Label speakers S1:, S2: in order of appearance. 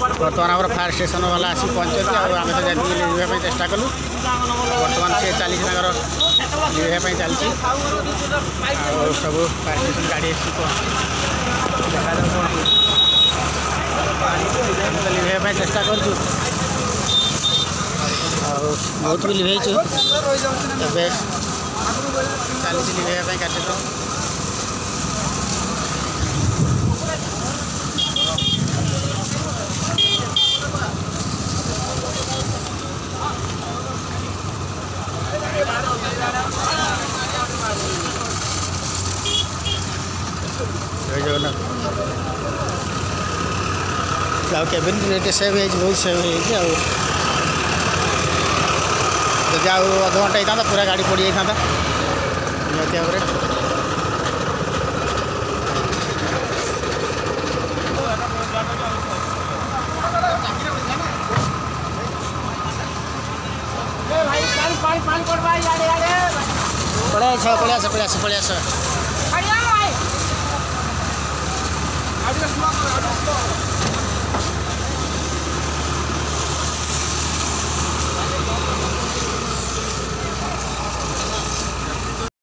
S1: बर्तमान आम fire station वाला आसी पहुँचती आम तो जाती लिभाई चेष्टा कलु बर्तमान सी चली लिभाई चलती सब फायर स्टेशन गाड़ी लिभाई चेष्टा कर बहुत भी लिभेचु चली लिभाई कार्यक्रम जय जगन्नाथ केबिन रेट सेव बहुत सेव जब अध घंटा होता पूरा गाड़ी पड़ जाता निहती भाव पड़े पड़े